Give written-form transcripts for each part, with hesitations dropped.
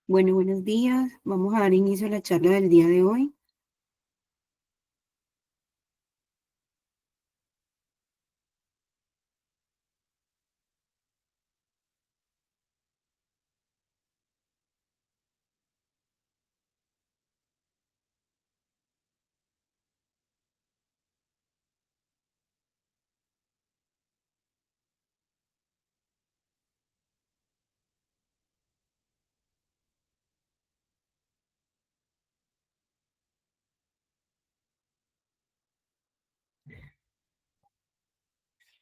Bueno, buenos días. Vamos a dar inicio a la charla del día de hoy.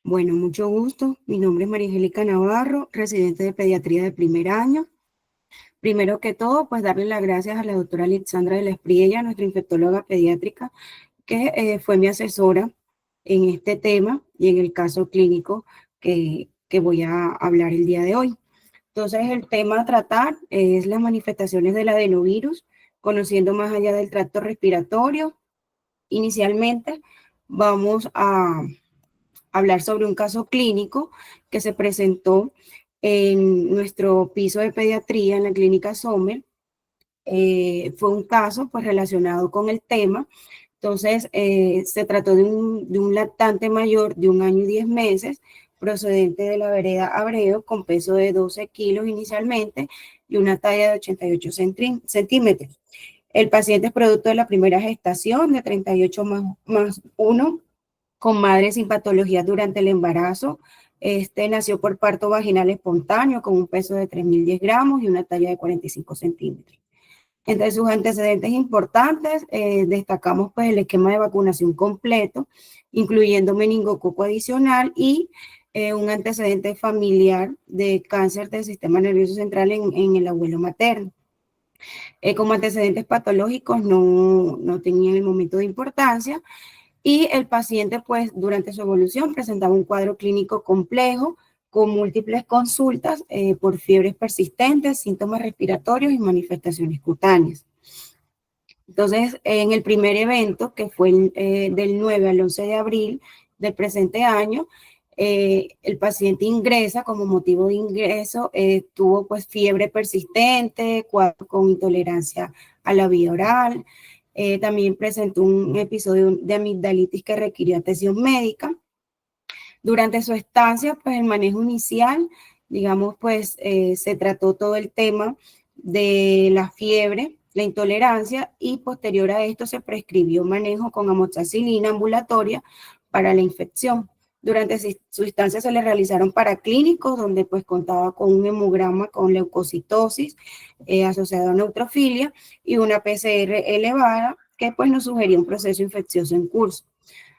Bueno, mucho gusto. Mi nombre es María Angélica Navarro, residente de pediatría de primer año. Primero que todo, pues darle las gracias a la doctora Alexandra de la Espriella, nuestra infectóloga pediátrica, que fue mi asesora en este tema y en el caso clínico que voy a hablar el día de hoy. Entonces, el tema a tratar es las manifestaciones del adenovirus, conociendo más allá del tracto respiratorio. Inicialmente, vamos a hablar sobre un caso clínico que se presentó en nuestro piso de pediatría en la clínica Sommer. Fue un caso pues relacionado con el tema. Entonces, se trató de un lactante mayor de 1 año y 10 meses, procedente de la vereda Abreu, con peso de 12 kilos inicialmente y una talla de 88 centímetros. El paciente es producto de la primera gestación de 38 más 1, con madre sin patología durante el embarazo. Este nació por parto vaginal espontáneo con un peso de 3.010 gramos y una talla de 45 centímetros. Entre sus antecedentes importantes, destacamos pues el esquema de vacunación completo, incluyendo meningococo adicional y un antecedente familiar de cáncer del sistema nervioso central en el abuelo materno. Como antecedentes patológicos no tenían el momento de importancia, y el paciente, pues, durante su evolución presentaba un cuadro clínico complejo con múltiples consultas por fiebres persistentes, síntomas respiratorios y manifestaciones cutáneas. Entonces, en el primer evento, que fue del 9 al 11 de abril del presente año, el paciente ingresa como motivo de ingreso, tuvo pues fiebre persistente, cuadro con intolerancia a la vía oral, también presentó un episodio de amigdalitis que requirió atención médica. Durante su estancia, pues el manejo inicial, digamos, pues se trató todo el tema de la fiebre, la intolerancia, y posterior a esto se prescribió manejo con amoxicilina ambulatoria para la infección. Durante su estancia se le realizaron paraclínicos, donde pues contaba con un hemograma con leucocitosis asociado a neutrofilia y una PCR elevada que pues nos sugería un proceso infeccioso en curso.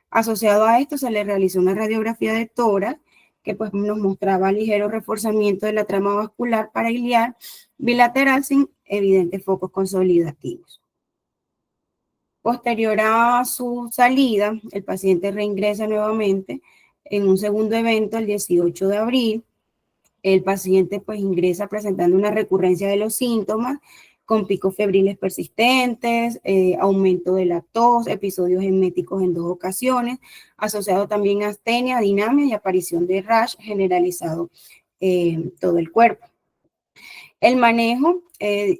Asociado a esto se le realizó una radiografía de tórax que pues nos mostraba ligero reforzamiento de la trama vascular parailiar bilateral sin evidentes focos consolidativos. Posterior a su salida, el paciente reingresa nuevamente en un segundo evento el 18 de abril. El paciente pues ingresa presentando una recurrencia de los síntomas con picos febriles persistentes, aumento de la tos, episodios eméticos en 2 ocasiones, asociado también a astenia, dinamia y aparición de rash generalizado en todo el cuerpo. El manejo,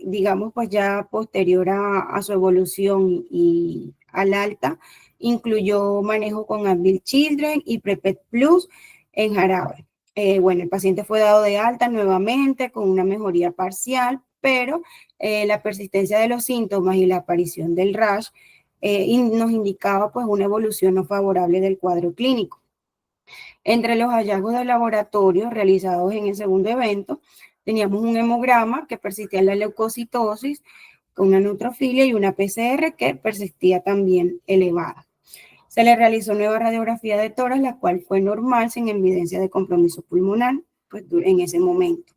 digamos, pues ya posterior a su evolución y al alta, incluyó manejo con Advil Children y Prepet Plus en jarabe. Bueno, el paciente fue dado de alta nuevamente con una mejoría parcial, pero la persistencia de los síntomas y la aparición del rash nos indicaba pues una evolución no favorable del cuadro clínico. Entre los hallazgos de laboratorio realizados en el segundo evento, teníamos un hemograma que persistía en la leucocitosis con una neutrofilia y una PCR que persistía también elevada. Se le realizó nueva radiografía de tórax, la cual fue normal sin evidencia de compromiso pulmonar pues, en ese momento.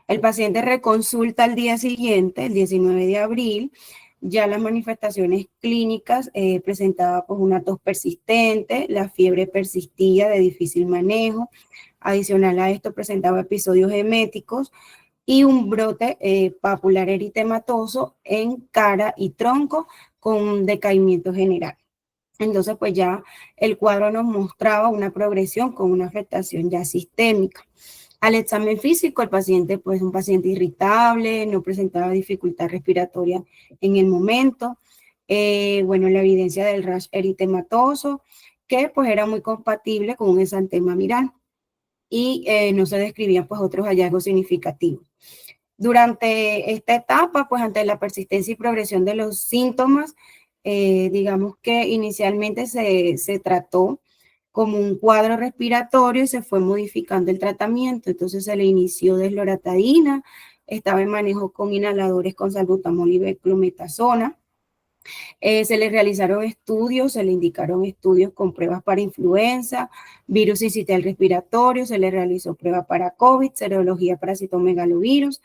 El paciente reconsulta al día siguiente, el 19 de abril, ya las manifestaciones clínicas presentaba pues una tos persistente, la fiebre persistía de difícil manejo, adicional a esto presentaba episodios eméticos y un brote papular eritematoso en cara y tronco con decaimiento general. Entonces pues ya el cuadro nos mostraba una progresión con una afectación ya sistémica. Al examen físico, el paciente, pues un paciente irritable, no presentaba dificultad respiratoria en el momento. Bueno, la evidencia del rash eritematoso, que pues era muy compatible con un exantema viral y no se describían pues otros hallazgos significativos. Durante esta etapa, pues ante la persistencia y progresión de los síntomas, digamos que inicialmente se trató como un cuadro respiratorio y se fue modificando el tratamiento. Entonces se le inició desloratadina, estaba en manejo con inhaladores con salbutamol y beclometasona. Se le realizaron estudios, se le indicaron estudios con pruebas para influenza, virus sincitial respiratorio, se le realizó prueba para COVID, serología para citomegalovirus,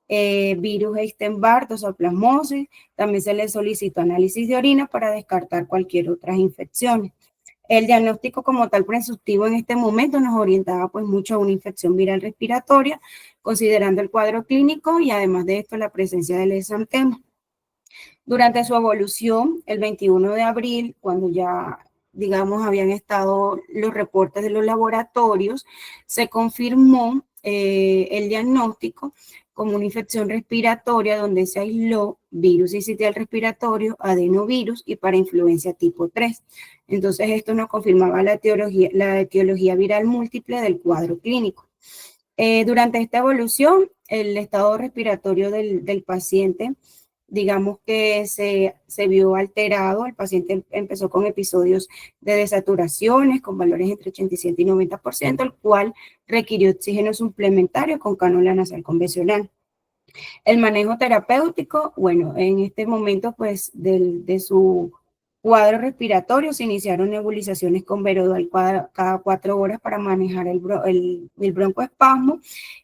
virus Epstein-Barr, toxoplasmosis. También se le solicitó análisis de orina para descartar cualquier otra infección. El diagnóstico como tal presumptivo en este momento nos orientaba pues mucho a una infección viral respiratoria, considerando el cuadro clínico y además de esto la presencia del exantema. Durante su evolución, el 21 de abril, cuando ya, digamos, habían estado los reportes de los laboratorios, se confirmó el diagnóstico como una infección respiratoria donde se aisló virus sincitial respiratorio, adenovirus y para influencia tipo 3. Entonces, esto nos confirmaba la etiología viral múltiple del cuadro clínico. Durante esta evolución, el estado respiratorio del paciente, digamos que se vio alterado. El paciente empezó con episodios de desaturaciones con valores entre 87 y 90%, el cual requirió oxígeno suplementario con cánula nasal convencional. El manejo terapéutico, bueno, en este momento, pues, de su cuadro respiratorio se iniciaron nebulizaciones con Verodol cada 4 horas para manejar el broncoespasmo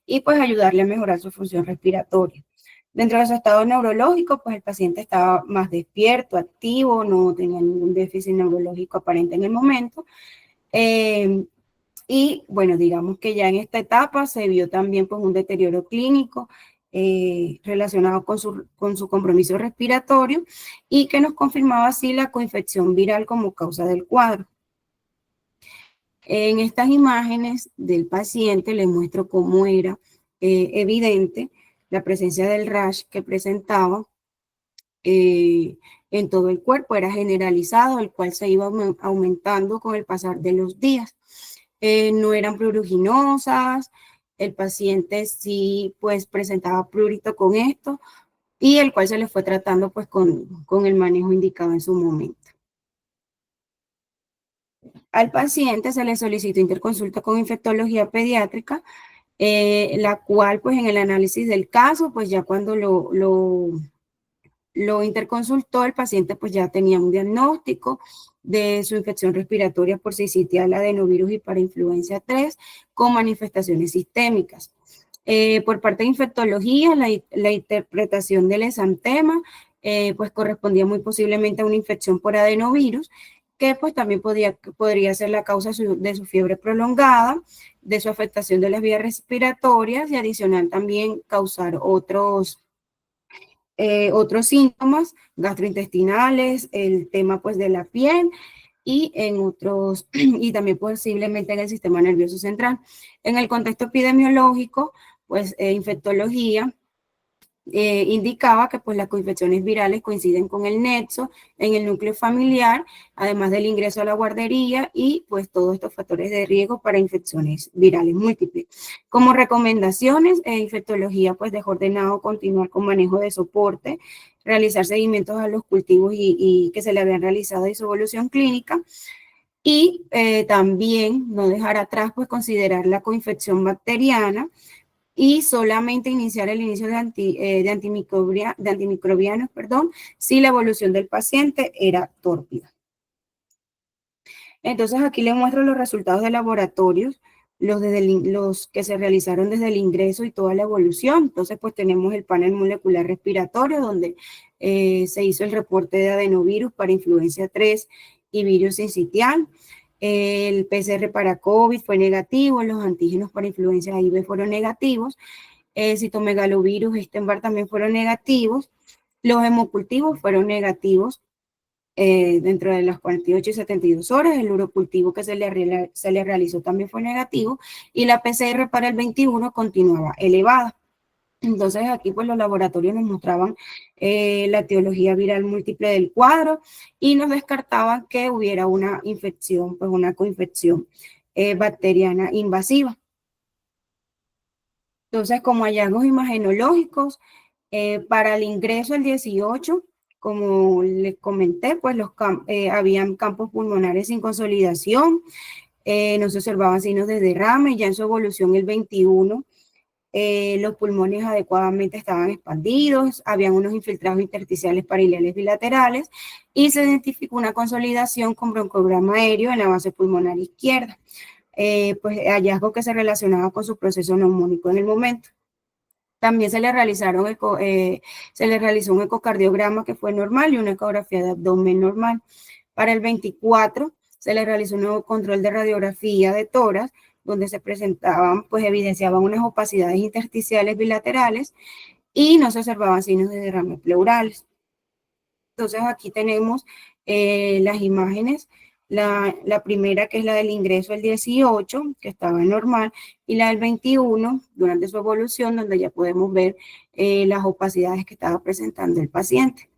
y, pues, ayudarle a mejorar su función respiratoria. Dentro de su estado neurológico, pues, el paciente estaba más despierto, activo, no tenía ningún déficit neurológico aparente en el momento. Y bueno, digamos que ya en esta etapa se vio también pues un deterioro clínico relacionado con su compromiso respiratorio y que nos confirmaba así la coinfección viral como causa del cuadro. En estas imágenes del paciente les muestro cómo era evidente la presencia del rash que presentaba en todo el cuerpo, era generalizado, el cual se iba aumentando con el pasar de los días. No eran pruriginosas, el paciente sí pues presentaba prurito con esto y el cual se le fue tratando pues con el manejo indicado en su momento. Al paciente se le solicitó interconsulta con infectología pediátrica, la cual pues en el análisis del caso pues ya cuando lo interconsultó, el paciente pues ya tenía un diagnóstico de su infección respiratoria por sincitial, adenovirus y para influenza 3 con manifestaciones sistémicas. Por parte de infectología, la interpretación del exantema pues correspondía muy posiblemente a una infección por adenovirus, que pues también podría ser la causa de su fiebre prolongada, de su afectación de las vías respiratorias y adicional también causar otros síntomas gastrointestinales, el tema pues de la piel y en otros, y también posiblemente en el sistema nervioso central. En el contexto epidemiológico, pues infectología indicaba que pues las coinfecciones virales coinciden con el nexo en el núcleo familiar, además del ingreso a la guardería y pues todos estos factores de riesgo para infecciones virales múltiples. Como recomendaciones, infectología pues dejó ordenado continuar con manejo de soporte, realizar seguimientos a los cultivos y que se le habían realizado y su evolución clínica, y también no dejar atrás pues considerar la coinfección bacteriana y solamente iniciar el inicio de antimicrobianos, perdón, si la evolución del paciente era tórpida. Entonces aquí les muestro los resultados de laboratorios, los que se realizaron desde el ingreso y toda la evolución. Entonces pues tenemos el panel molecular respiratorio donde se hizo el reporte de adenovirus para influenza 3 y virus sincitial. El PCR para COVID fue negativo, los antígenos para influenza IV fueron negativos, citomegalovirus, Epstein-Barr también fueron negativos, los hemocultivos fueron negativos, dentro de las 48 y 72 horas. El urocultivo que se le realizó también fue negativo y la PCR para el 21 continuaba elevada. Entonces aquí pues los laboratorios nos mostraban la etiología viral múltiple del cuadro y nos descartaban que hubiera una infección, pues una coinfección bacteriana invasiva. Entonces, como hallazgos imagenológicos, para el ingreso el 18, como les comenté, pues habían campos pulmonares sin consolidación, no se observaban signos de derrame, ya en su evolución el 21, los pulmones adecuadamente estaban expandidos, habían unos infiltrados intersticiales paralelos bilaterales y se identificó una consolidación con broncograma aéreo en la base pulmonar izquierda. Pues hallazgo que se relacionaba con su proceso neumónico en el momento. También se le realizó un ecocardiograma que fue normal y una ecografía de abdomen normal. Para el 24 se le realizó un nuevo control de radiografía de tórax, donde se presentaban, pues evidenciaban unas opacidades intersticiales bilaterales y no se observaban signos de derrames pleurales. Entonces aquí tenemos las imágenes, la primera que es la del ingreso el 18, que estaba normal, y la del 21, durante su evolución, donde ya podemos ver las opacidades que estaba presentando el paciente.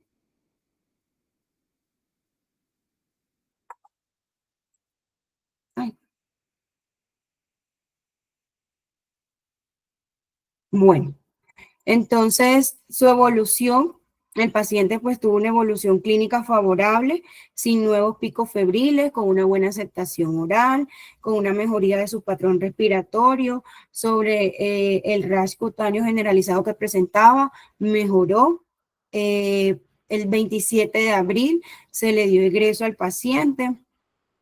Ay. Bueno, entonces, su evolución, el paciente pues tuvo una evolución clínica favorable, sin nuevos picos febriles, con una buena aceptación oral, con una mejoría de su patrón respiratorio, sobre el rash cutáneo generalizado que presentaba, mejoró. El 27 de abril se le dio egreso al paciente,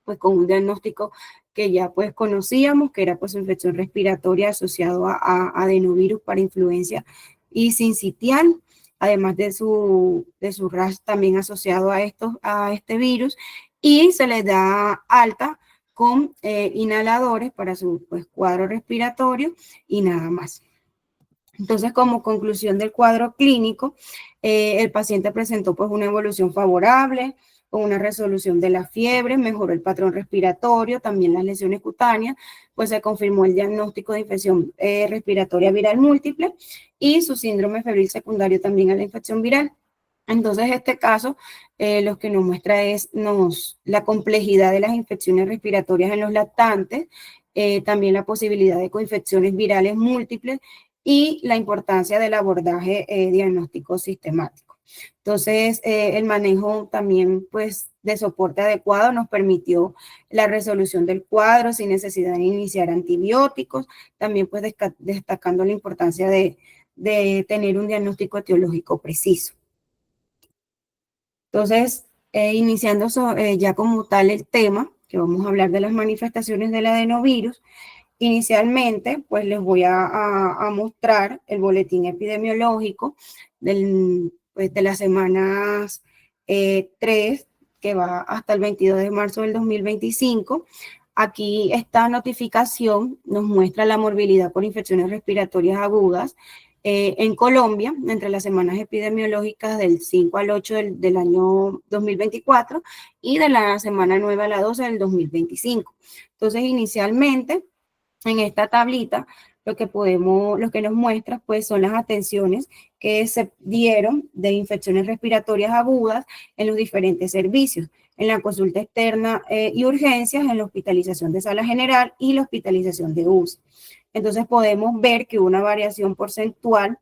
pues con un diagnóstico que ya pues conocíamos, que era pues infección respiratoria asociado a adenovirus para influencia y sincitial, además de su rash también asociado a este virus, y se le da alta con inhaladores para su pues, cuadro respiratorio y nada más. Entonces, como conclusión del cuadro clínico, el paciente presentó pues una evolución favorable, con una resolución de la fiebre, mejoró el patrón respiratorio, también las lesiones cutáneas, pues se confirmó el diagnóstico de infección respiratoria viral múltiple y su síndrome febril secundario también a la infección viral. Entonces, este caso lo que nos muestra es la complejidad de las infecciones respiratorias en los lactantes, también la posibilidad de coinfecciones virales múltiples y la importancia del abordaje diagnóstico sistemático. Entonces, el manejo también, pues, de soporte adecuado nos permitió la resolución del cuadro sin necesidad de iniciar antibióticos, también, pues, destacando la importancia de tener un diagnóstico etiológico preciso. Entonces, iniciando ya como tal el tema, que vamos a hablar de las manifestaciones del adenovirus, inicialmente, pues les voy a mostrar el boletín epidemiológico pues, de las semanas 3, que va hasta el 22 de marzo del 2025. Aquí esta notificación nos muestra la morbilidad por infecciones respiratorias agudas en Colombia entre las semanas epidemiológicas del 5 al 8 del año 2024 y de la semana 9 a la 12 del 2025. Entonces, inicialmente, en esta tablita, lo que nos muestra, pues, son las atenciones que se dieron de infecciones respiratorias agudas en los diferentes servicios, en la consulta externa y urgencias, en la hospitalización de sala general y la hospitalización de UCI. Entonces, podemos ver que hubo una variación porcentual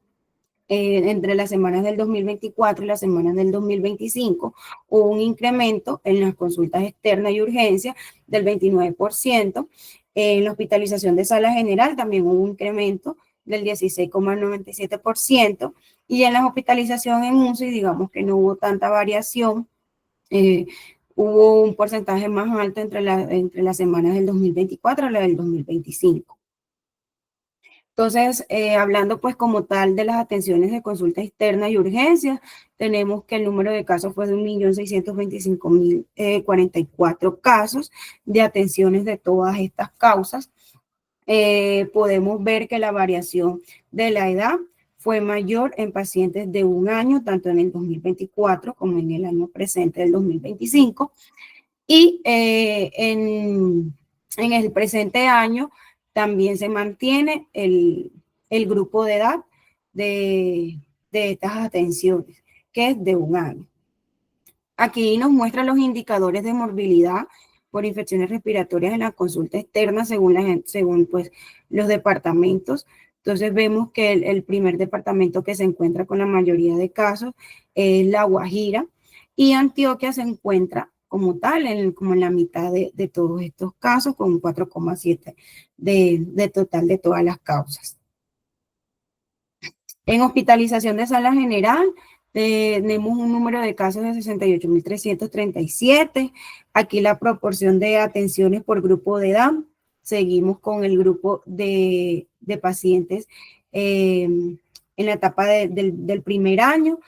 entre las semanas del 2024 y las semanas del 2025, hubo un incremento en las consultas externas y urgencias del 29%. En la hospitalización de sala general también hubo un incremento del 16,97%. Y en la hospitalización en UCI, digamos que no hubo tanta variación. Hubo un porcentaje más alto entre las semanas del 2024 y la del 2025. Entonces, hablando pues como tal de las atenciones de consulta externa y urgencia, tenemos que el número de casos fue de 1.625.044 casos de atenciones de todas estas causas. Podemos ver que la variación de la edad fue mayor en pacientes de 1 año, tanto en el 2024 como en el año presente del 2025. Y en el presente año también se mantiene el grupo de edad de estas atenciones, que es de 1 año. Aquí nos muestra los indicadores de morbilidad por infecciones respiratorias en la consulta externa según pues, los departamentos. Entonces vemos que el primer departamento que se encuentra con la mayoría de casos es La Guajira, y Antioquia se encuentra como tal, como en la mitad de todos estos casos, con un 4,7 de total de todas las causas. En hospitalización de sala general, tenemos un número de casos de 68.337. Aquí la proporción de atenciones por grupo de edad. Seguimos con el grupo de pacientes en la etapa del primer año.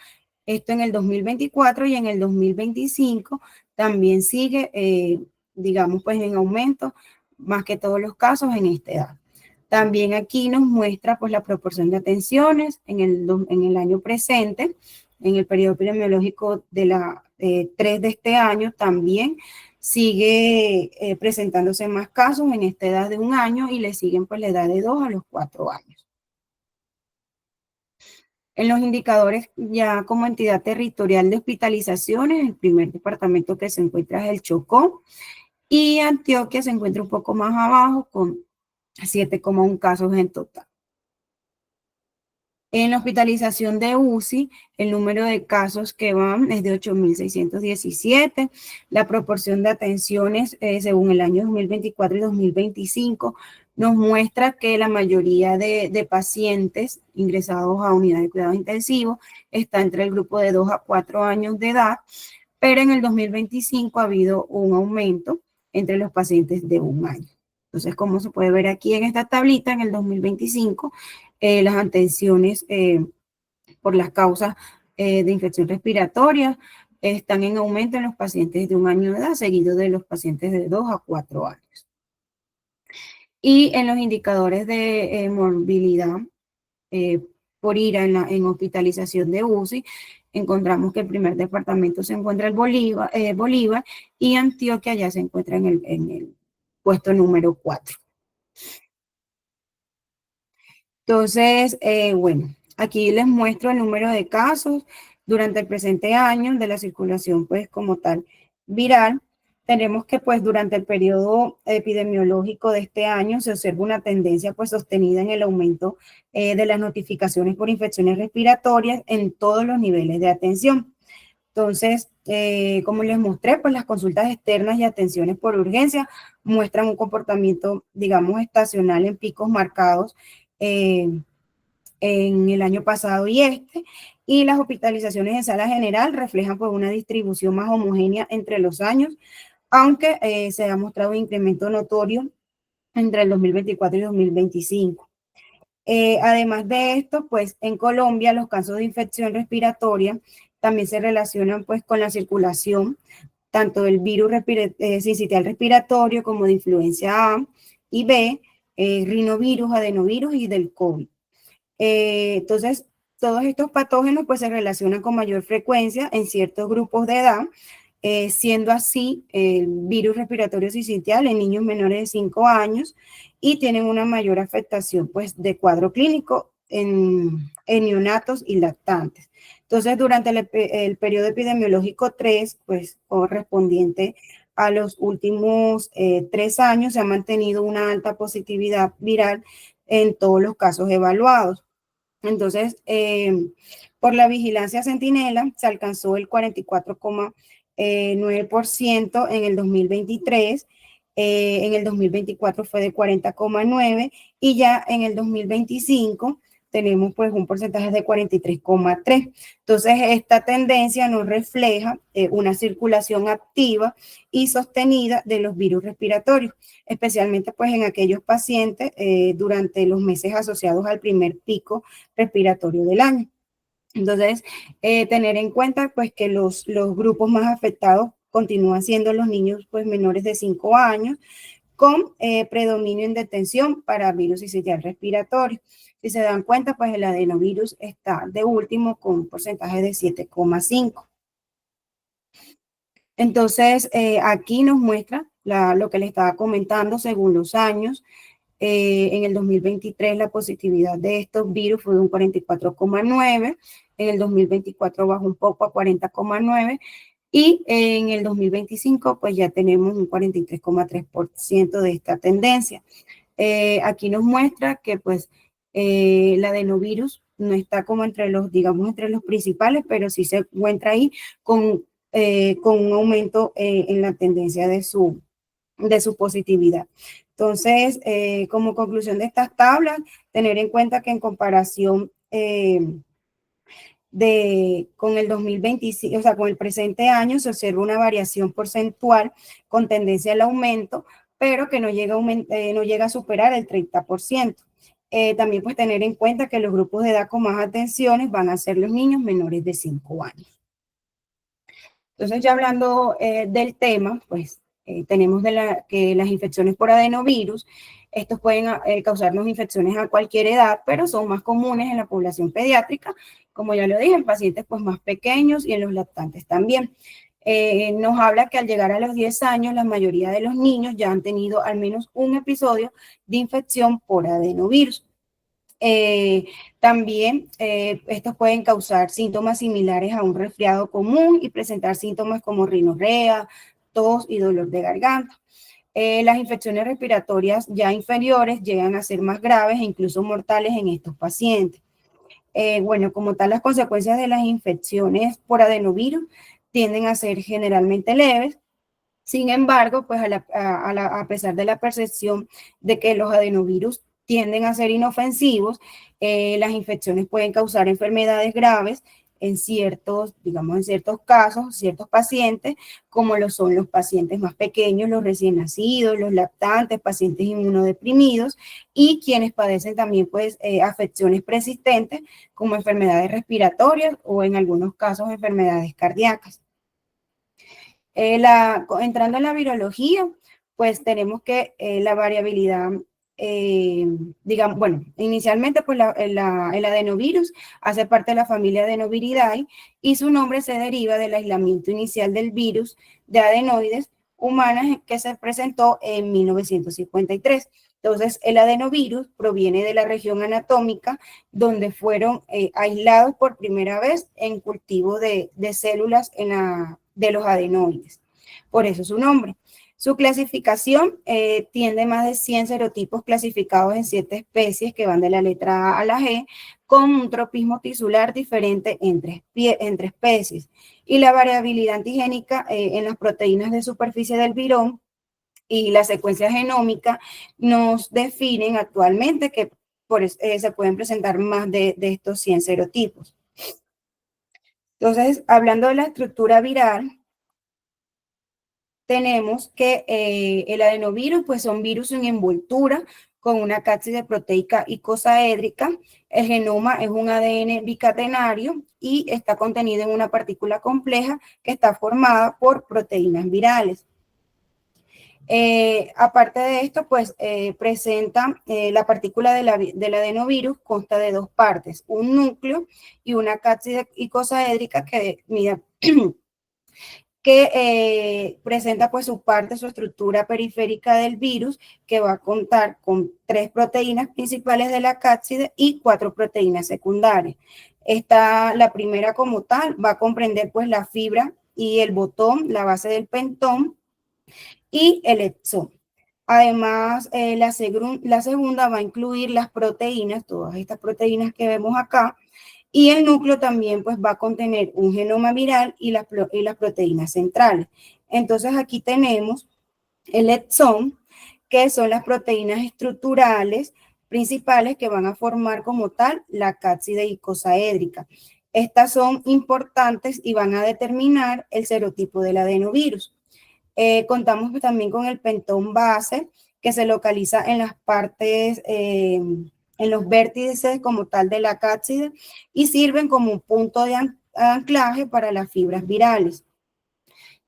Esto en el 2024, y en el 2025 también sigue, digamos, pues en aumento, más que todos los casos en esta edad. También aquí nos muestra pues la proporción de atenciones en el año presente, en el periodo epidemiológico de la 3 de este año también sigue presentándose más casos en esta edad de 1 año, y le siguen pues la edad de 2 a los 4 años. En los indicadores ya como entidad territorial de hospitalizaciones, el primer departamento que se encuentra es el Chocó, y Antioquia se encuentra un poco más abajo con 7,1 casos en total. En la hospitalización de UCI, el número de casos que van es de 8.617. La proporción de atenciones, según el año 2024 y 2025, nos muestra que la mayoría de pacientes ingresados a unidad de cuidados intensivos está entre el grupo de 2 a 4 años de edad, pero en el 2025 ha habido un aumento entre los pacientes de 1 año. Entonces, como se puede ver aquí en esta tablita, en el 2025, las atenciones por las causas de infección respiratoria están en aumento en los pacientes de 1 año de edad, seguido de los pacientes de 2 a 4 años. Y en los indicadores de morbilidad por IRA en hospitalización de UCI, encontramos que el primer departamento se encuentra en Bolívar, y Antioquia ya se encuentra en el puesto número 4. Entonces, bueno, aquí les muestro el número de casos durante el presente año de la circulación, pues como tal, viral. Tenemos que pues durante el periodo epidemiológico de este año se observa una tendencia pues sostenida en el aumento de las notificaciones por infecciones respiratorias en todos los niveles de atención. Entonces, como les mostré, pues las consultas externas y atenciones por urgencia muestran un comportamiento, digamos, estacional en picos marcados en el año pasado y las hospitalizaciones en sala general reflejan pues una distribución más homogénea entre los años, aunque se ha mostrado un incremento notorio entre el 2024 y 2025. Además de esto, pues en Colombia los casos de infección respiratoria también se relacionan pues con la circulación tanto del virus sincitial respiratorio como de influencia A y B, rinovirus, adenovirus y del COVID. Entonces, todos estos patógenos pues se relacionan con mayor frecuencia en ciertos grupos de edad, siendo así el virus respiratorio sincitial en niños menores de 5 años, y tienen una mayor afectación pues de cuadro clínico en neonatos y lactantes. Entonces, durante el periodo epidemiológico 3, pues correspondiente a los últimos 3 años, se ha mantenido una alta positividad viral en todos los casos evaluados. Entonces, por la vigilancia centinela se alcanzó el 44,9% en el 2023, en el 2024 fue de 40,9%, y ya en el 2025 tenemos pues un porcentaje de 43,3%. Entonces, esta tendencia nos refleja una circulación activa y sostenida de los virus respiratorios, especialmente pues en aquellos pacientes durante los meses asociados al primer pico respiratorio del año. Entonces, tener en cuenta pues que los grupos más afectados continúan siendo los niños pues menores de 5 años, con predominio en detención para virus sincitial respiratorio. Si se dan cuenta, pues el adenovirus está de último con un porcentaje de 7,5. Entonces, aquí nos muestra lo que le estaba comentando según los años. En el 2023 la positividad de estos virus fue de un 44,9, en el 2024 bajó un poco a 40,9 y en el 2025 pues ya tenemos un 43,3% de esta tendencia. Aquí nos muestra que pues el adenovirus no está como entre los, digamos, entre los principales, pero sí se encuentra ahí con un aumento en la tendencia de su positividad. Entonces, como conclusión de estas tablas, tener en cuenta que en comparación con el 2025, o sea, con el presente año, se observa una variación porcentual con tendencia al aumento, pero que no llega a superar el 30%. También pues tener en cuenta que los grupos de edad con más atenciones van a ser los niños menores de 5 años. Entonces, ya hablando del tema, pues tenemos que las infecciones por adenovirus, estos pueden causarnos infecciones a cualquier edad, pero son más comunes en la población pediátrica, como ya lo dije, en pacientes pues más pequeños y en los lactantes también. Nos habla que al llegar a los 10 años, la mayoría de los niños ya han tenido al menos un episodio de infección por adenovirus. También estos pueden causar síntomas similares a un resfriado común y presentar síntomas como rinorrea, tos y dolor de garganta. Las infecciones respiratorias ya inferiores llegan a ser más graves e incluso mortales en estos pacientes. Bueno, como tal, las consecuencias de las infecciones por adenovirus tienden a ser generalmente leves. Sin embargo, pues a pesar de la percepción de que los adenovirus tienden a ser inofensivos, las infecciones pueden causar enfermedades graves en ciertos, digamos, en ciertos casos, ciertos pacientes, como lo son los pacientes más pequeños, los recién nacidos, los lactantes, pacientes inmunodeprimidos y quienes padecen también, pues, afecciones persistentes como enfermedades respiratorias o en algunos casos enfermedades cardíacas. Entrando en la virología, pues tenemos que la variabilidad, digamos, bueno, inicialmente pues el adenovirus hace parte de la familia Adenoviridae y su nombre se deriva del aislamiento inicial del virus de adenoides humanas que se presentó en 1953. Entonces, el adenovirus proviene de la región anatómica donde fueron aislados por primera vez en cultivo de células de los adenoides. Por eso su nombre. Su clasificación tiene más de 100 serotipos clasificados en 7 especies que van de la letra A a la G, con un tropismo tisular diferente entre especies. Y la variabilidad antigénica en las proteínas de superficie del virón y la secuencia genómica nos definen actualmente que se pueden presentar más de estos 100 serotipos. Entonces, hablando de la estructura viral, tenemos que el adenovirus, pues son virus en envoltura con una cápside proteica icosaédrica. El genoma es un ADN bicatenario y está contenido en una partícula compleja que está formada por proteínas virales. Aparte de esto, pues presenta la partícula del adenovirus, consta de 2 partes, un núcleo y una cápside icosaédrica que presenta pues su estructura periférica del virus, que va a contar con 3 proteínas principales de la cápside y 4 proteínas secundarias. La primera como tal va a comprender pues la fibra y el botón, la base del pentón y el exón. Además, la segunda va a incluir las proteínas, todas estas proteínas que vemos acá, y el núcleo también pues va a contener un genoma viral y las proteínas centrales. Entonces aquí tenemos el exón, que son las proteínas estructurales principales que van a formar como tal la cápside icosaédrica. Estas son importantes y van a determinar el serotipo del adenovirus. Contamos pues también con el pentón base, que se localiza en las partes, en los vértices como tal de la cápside y sirven como un punto de anclaje para las fibras virales.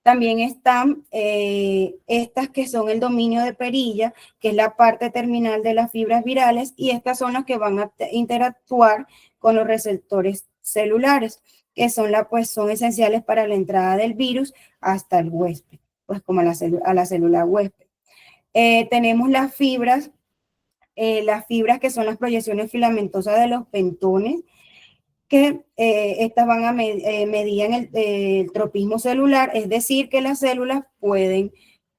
También están estas que son el dominio de perilla, que es la parte terminal de las fibras virales, y estas son las que van a interactuar con los receptores celulares, que son, pues, son esenciales para la entrada del virus hasta el huésped, pues como a la célula huésped. Tenemos las fibras que son las proyecciones filamentosas de los pentones, que estas van a medir el tropismo celular, es decir, que las células pueden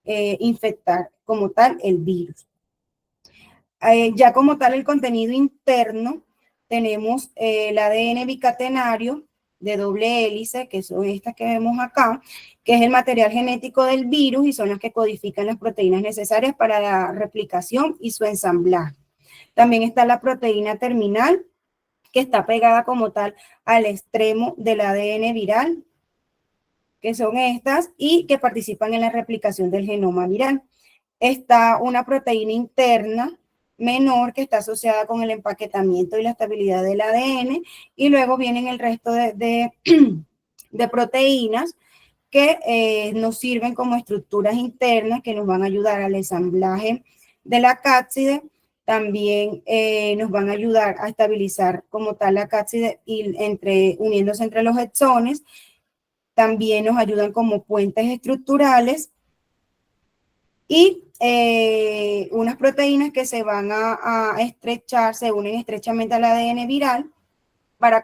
infectar como tal el virus. Ya como tal el contenido interno, tenemos el ADN bicatenario de doble hélice, que son estas que vemos acá, que es el material genético del virus y son las que codifican las proteínas necesarias para la replicación y su ensamblaje. También está la proteína terminal, que está pegada como tal al extremo del ADN viral, que son estas, y que participan en la replicación del genoma viral. Está una proteína interna menor que está asociada con el empaquetamiento y la estabilidad del ADN, y luego vienen el resto de proteínas que nos sirven como estructuras internas que nos van a ayudar al ensamblaje de la cápside. También nos van a ayudar a estabilizar como tal la cápside y uniéndose entre los exones. También nos ayudan como puentes estructurales y unas proteínas que se van a estrechar, se unen estrechamente al ADN viral para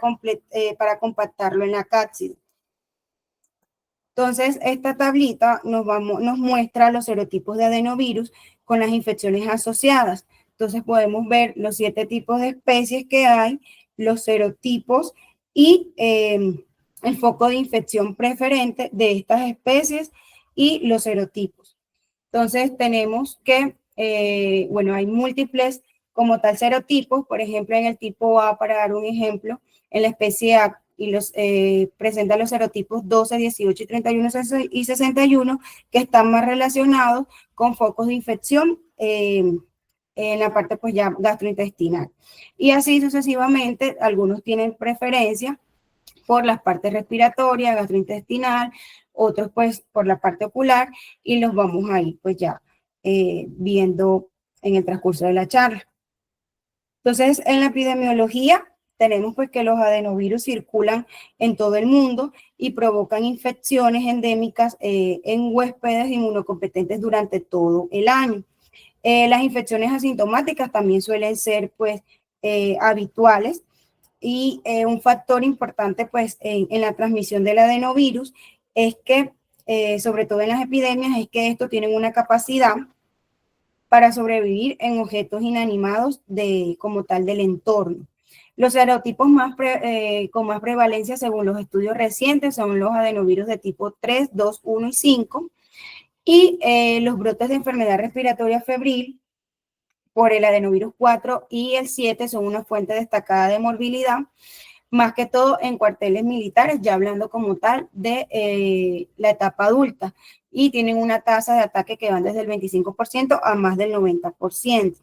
compactarlo en la cápside. Entonces, esta tablita nos muestra los serotipos de adenovirus con las infecciones asociadas. Entonces, podemos ver los 7 tipos de especies que hay, los serotipos y el foco de infección preferente de estas especies y los serotipos. Entonces, tenemos que, bueno, hay múltiples como tal serotipos, por ejemplo, en el tipo A, para dar un ejemplo, en la especie A, y presenta los serotipos 12, 18 y 31 y 61, que están más relacionados con focos de infección en la parte pues ya gastrointestinal. Y así sucesivamente, algunos tienen preferencia por las partes respiratorias, gastrointestinal, otros pues por la parte ocular, y los vamos a ir pues ya viendo en el transcurso de la charla. Entonces, en la epidemiología tenemos pues que los adenovirus circulan en todo el mundo y provocan infecciones endémicas en huéspedes inmunocompetentes durante todo el año. Las infecciones asintomáticas también suelen ser pues habituales, y un factor importante pues en la transmisión del adenovirus es que, sobre todo en las epidemias, es que estos tienen una capacidad para sobrevivir en objetos inanimados como tal del entorno. Los serotipos con más prevalencia según los estudios recientes son los adenovirus de tipo 3, 2, 1 y 5, y los brotes de enfermedad respiratoria febril por el adenovirus 4 y el 7 son una fuente destacada de morbilidad, más que todo en cuarteles militares, ya hablando como tal de la etapa adulta, y tienen una tasa de ataque que van desde el 25% a más del 90%.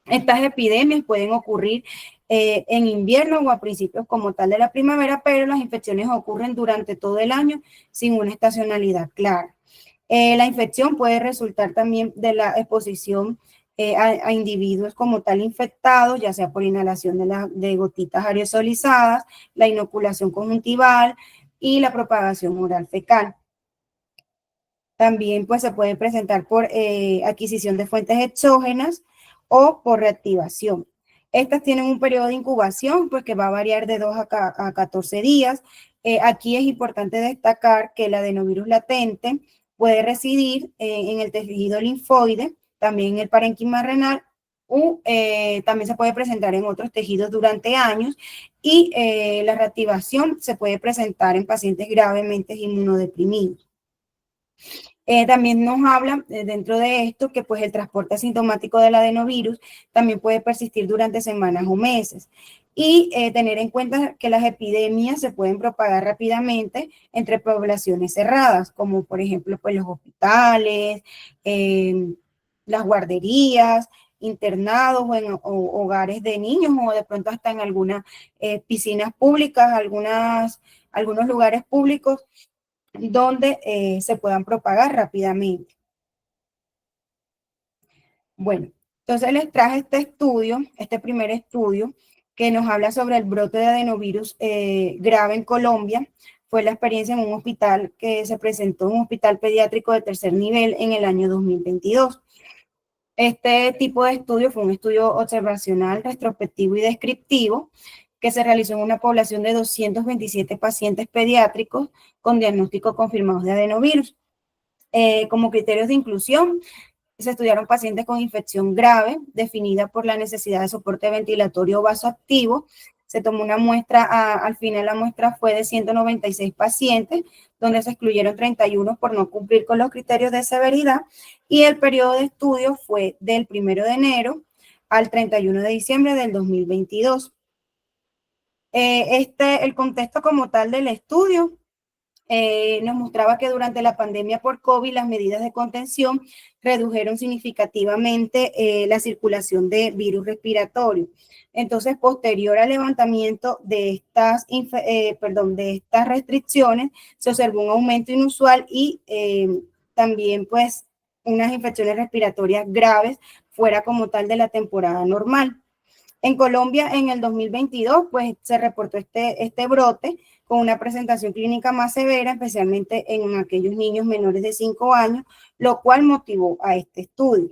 Estas epidemias pueden ocurrir en invierno o a principios como tal de la primavera, pero las infecciones ocurren durante todo el año sin una estacionalidad clara. La infección puede resultar también de la exposición a individuos como tal infectados, ya sea por inhalación de gotitas aerosolizadas, la inoculación conjuntival y la propagación oral fecal. También pues se puede presentar por adquisición de fuentes exógenas o por reactivación. Estas tienen un periodo de incubación pues que va a variar de 2 a 14 días. Aquí es importante destacar que el adenovirus latente puede residir en el tejido linfoide, también en el parénquima renal, o también se puede presentar en otros tejidos durante años, y la reactivación se puede presentar en pacientes gravemente inmunodeprimidos. También nos habla dentro de esto que pues el transporte asintomático del adenovirus también puede persistir durante semanas o meses, y tener en cuenta que las epidemias se pueden propagar rápidamente entre poblaciones cerradas, como por ejemplo pues los hospitales, las guarderías, internados o en hogares de niños, o de pronto hasta en algunas piscinas públicas, algunos lugares públicos donde se puedan propagar rápidamente. Bueno, entonces les traje este estudio, este primer estudio, que nos habla sobre el brote de adenovirus grave en Colombia. Fue la experiencia en un hospital que se presentó en un hospital pediátrico de tercer nivel en el año 2022. Este tipo de estudio fue un estudio observacional, retrospectivo y descriptivo que se realizó en una población de 227 pacientes pediátricos con diagnóstico confirmados de adenovirus. Como criterios de inclusión, se estudiaron pacientes con infección grave, definida por la necesidad de soporte ventilatorio vasoactivo. Se tomó una muestra, al final la muestra fue de 196 pacientes, donde se excluyeron 31 por no cumplir con los criterios de severidad, y el periodo de estudio fue del 1 de enero al 31 de diciembre del 2022. El contexto como tal del estudio nos mostraba que durante la pandemia por COVID las medidas de contención redujeron significativamente la circulación de virus respiratorio. Entonces, posterior al levantamiento de de estas restricciones, se observó un aumento inusual y también pues unas infecciones respiratorias graves fuera como tal de la temporada normal. En Colombia, en el 2022, pues se reportó este brote con una presentación clínica más severa, especialmente en aquellos niños menores de 5 años, lo cual motivó a este estudio.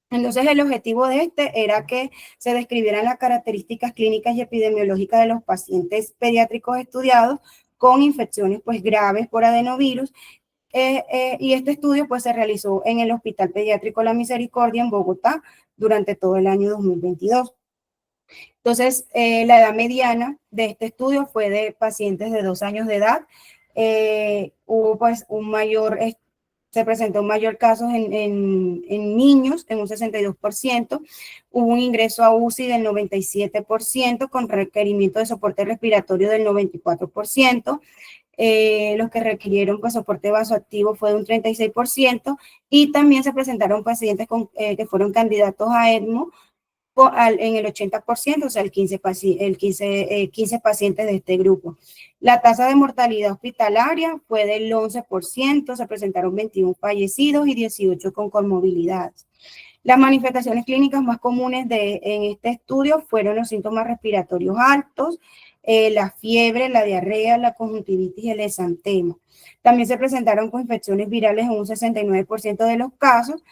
Entonces, el objetivo de este era que se describieran las características clínicas y epidemiológicas de los pacientes pediátricos estudiados con infecciones pues graves por adenovirus. Y este estudio pues se realizó en el Hospital Pediátrico La Misericordia en Bogotá durante todo el año 2022. Entonces, la edad mediana de este estudio fue de pacientes de 2 años de edad. Hubo pues se presentó un mayor casos en niños, en un 62%. Hubo un ingreso a UCI del 97%, con requerimiento de soporte respiratorio del 94%. Los que requirieron pues, soporte vasoactivo fue de un 36%, y también se presentaron pacientes que fueron candidatos a ECMO en el 80%, o sea, el 15 pacientes de este grupo. La tasa de mortalidad hospitalaria fue del 11%, se presentaron 21 fallecidos y 18 con comorbilidades. Las manifestaciones clínicas más comunes en este estudio fueron los síntomas respiratorios altos, la fiebre, la diarrea, la conjuntivitis y el exantema. También se presentaron con infecciones virales en un 69% de los casos,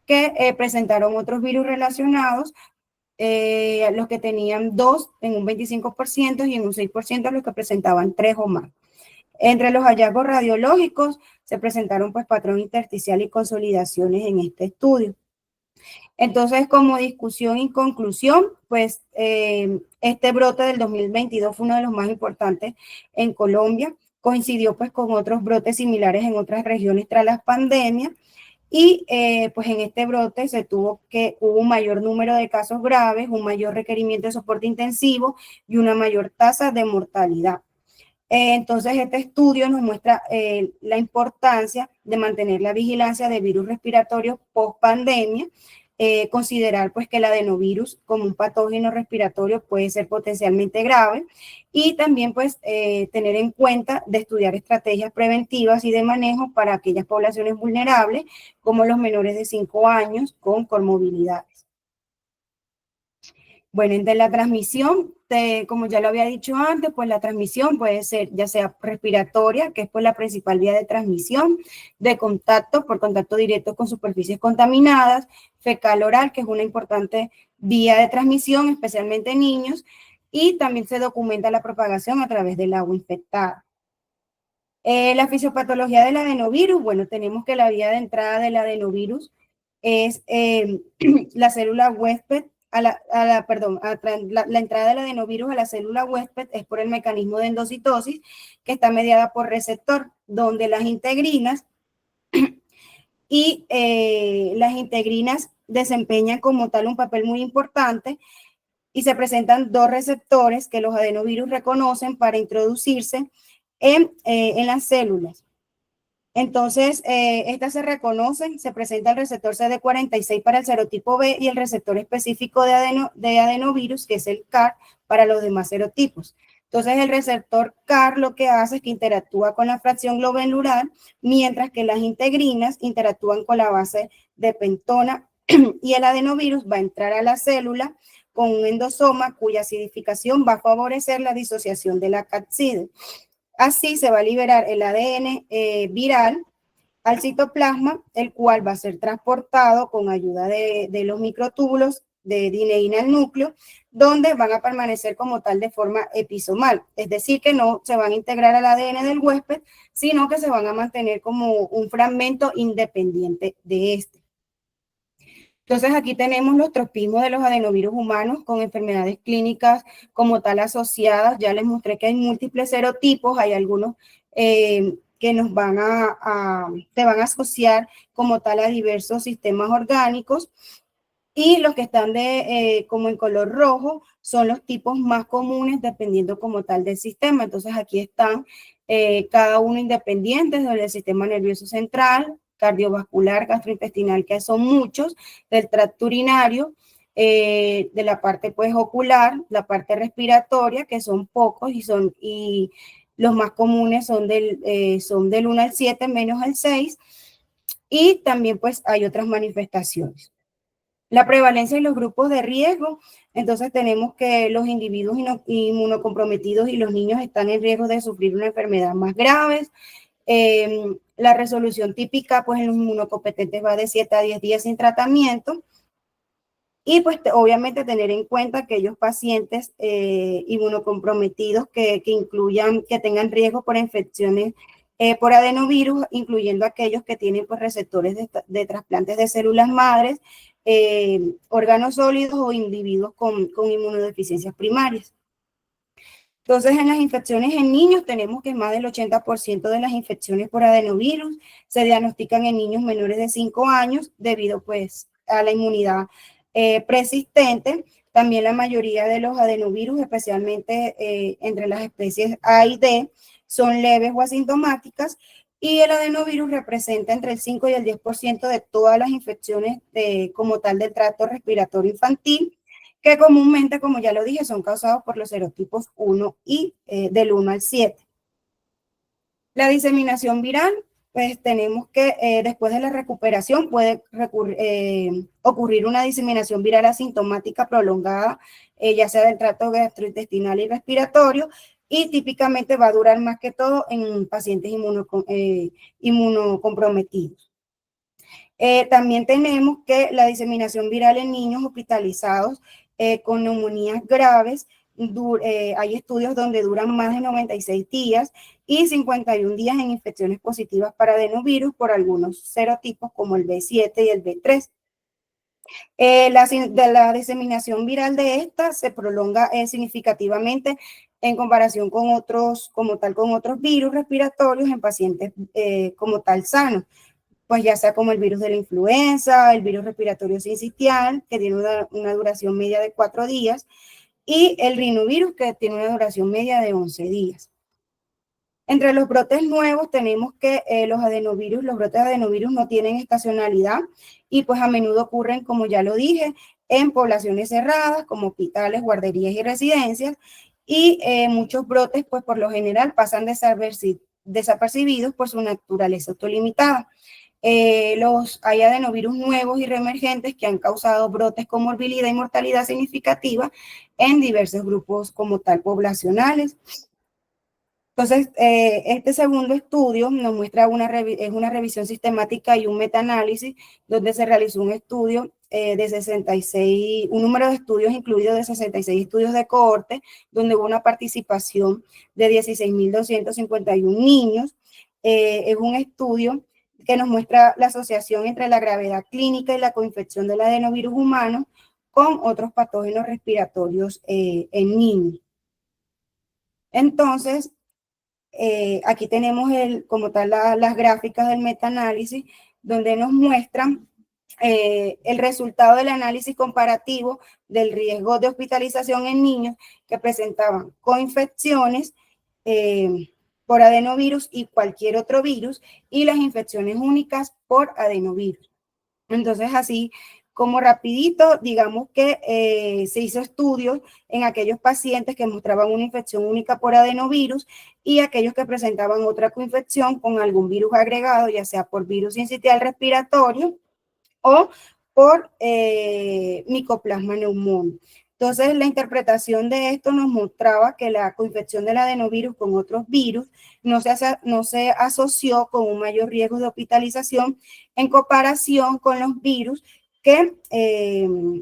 que presentaron otros virus relacionados, los que tenían 2 en un 25% y en un 6% los que presentaban 3 o más. Entre los hallazgos radiológicos se presentaron pues patrón intersticial y consolidaciones en este estudio. Entonces, como discusión y conclusión, pues este brote del 2022 fue uno de los más importantes en Colombia. Coincidió pues con otros brotes similares en otras regiones tras las pandemias. Y pues en este brote hubo un mayor número de casos graves, un mayor requerimiento de soporte intensivo y una mayor tasa de mortalidad. Entonces, este estudio nos muestra la importancia de mantener la vigilancia de virus respiratorios post pandemia, considerar pues que el adenovirus como un patógeno respiratorio puede ser potencialmente grave, y también pues tener en cuenta de estudiar estrategias preventivas y de manejo para aquellas poblaciones vulnerables como los menores de 5 años con comorbilidades. Bueno, de la transmisión, como ya lo había dicho antes, pues la transmisión puede ser ya sea respiratoria, que es pues la principal vía de transmisión, de contacto, por contacto directo con superficies contaminadas, fecal oral, que es una importante vía de transmisión, especialmente en niños, y también se documenta la propagación a través del agua infectada. La fisiopatología del adenovirus, bueno, tenemos que la vía de entrada del adenovirus es la célula huésped, la entrada del adenovirus a la célula huésped es por el mecanismo de endocitosis, que está mediada por receptor, donde las integrinas desempeñan como tal un papel muy importante, y se presentan 2 receptores que los adenovirus reconocen para introducirse en las células. Entonces, estas se reconocen, se presenta el receptor CD46 para el serotipo B y el receptor específico de adenovirus, que es el CAR, para los demás serotipos. Entonces, el receptor CAR lo que hace es que interactúa con la fracción glomerular, mientras que las integrinas interactúan con la base de pentona y el adenovirus va a entrar a la célula con un endosoma cuya acidificación va a favorecer la disociación de la capside. Así se va a liberar el ADN viral al citoplasma, el cual va a ser transportado con ayuda de los microtúbulos de dineína al núcleo, donde van a permanecer como tal de forma episomal, es decir, que no se van a integrar al ADN del huésped, sino que se van a mantener como un fragmento independiente de este. Entonces aquí tenemos los tropismos de los adenovirus humanos con enfermedades clínicas como tal asociadas. Ya les mostré que hay múltiples serotipos, hay algunos que nos te van a asociar como tal a diversos sistemas orgánicos. Y los que están como en color rojo son los tipos más comunes dependiendo como tal del sistema. Entonces aquí están cada uno independientes del sistema nervioso central, cardiovascular, gastrointestinal, que son muchos, del tracto urinario, de la parte pues ocular, la parte respiratoria, que son pocos y los más comunes son del 1 al 7 menos el 6, y también pues hay otras manifestaciones. La prevalencia en los grupos de riesgo, entonces tenemos que los individuos inmunocomprometidos y los niños están en riesgo de sufrir una enfermedad más grave. La resolución típica, pues en los inmunocompetentes va de 7 a 10 días sin tratamiento. Y pues obviamente tener en cuenta aquellos pacientes inmunocomprometidos que tengan riesgo por infecciones por adenovirus, incluyendo aquellos que tienen pues, receptores de trasplantes de células madres, órganos sólidos o individuos con inmunodeficiencias primarias. Entonces, en las infecciones en niños tenemos que más del 80% de las infecciones por adenovirus se diagnostican en niños menores de 5 años debido pues a la inmunidad persistente. También la mayoría de los adenovirus, especialmente entre las especies A y D, son leves o asintomáticas, y el adenovirus representa entre el 5 y el 10% de todas las infecciones como tal del tracto respiratorio infantil, que comúnmente, como ya lo dije, son causados por los serotipos 1 y del 1 al 7. La diseminación viral, pues tenemos que después de la recuperación puede ocurrir una diseminación viral asintomática prolongada, ya sea del tracto gastrointestinal y respiratorio, y típicamente va a durar más que todo en pacientes inmunocomprometidos. También tenemos que la diseminación viral en niños hospitalizados con neumonías graves, hay estudios donde duran más de 96 días y 51 días en infecciones positivas para adenovirus por algunos serotipos como el B7 y el B3. La diseminación viral de esta se prolonga significativamente en comparación con otros virus respiratorios en pacientes como tal sanos, pues ya sea como el virus de la influenza, el virus respiratorio sincitial, que tiene una duración media de 4 días, y el rinovirus, que tiene una duración media de 11 días. Entre los brotes nuevos tenemos que los brotes de adenovirus no tienen estacionalidad y pues a menudo ocurren, como ya lo dije, en poblaciones cerradas como hospitales, guarderías y residencias, y muchos brotes pues por lo general pasan desapercibidos por su naturaleza autolimitada. Hay adenovirus nuevos y reemergentes que han causado brotes con morbilidad y mortalidad significativa en diversos grupos como tal poblacionales. Entonces, este segundo estudio nos muestra es una revisión sistemática y un metaanálisis donde se realizó un estudio de 66, un número de estudios incluido de 66 estudios de cohorte, donde hubo una participación de 16.251 niños. Es un estudio que nos muestra la asociación entre la gravedad clínica y la coinfección del adenovirus humano con otros patógenos respiratorios en niños. Entonces, aquí tenemos como tal las gráficas del metaanálisis, donde nos muestran el resultado del análisis comparativo del riesgo de hospitalización en niños que presentaban coinfecciones por adenovirus y cualquier otro virus, y las infecciones únicas por adenovirus. Entonces, así como rapidito, digamos que se hizo estudios en aquellos pacientes que mostraban una infección única por adenovirus y aquellos que presentaban otra coinfección con algún virus agregado, ya sea por virus sincitial respiratorio o por Mycoplasma pneumoniae. Entonces, la interpretación de esto nos mostraba que la coinfección del adenovirus con otros virus no se asoció con un mayor riesgo de hospitalización en comparación con los virus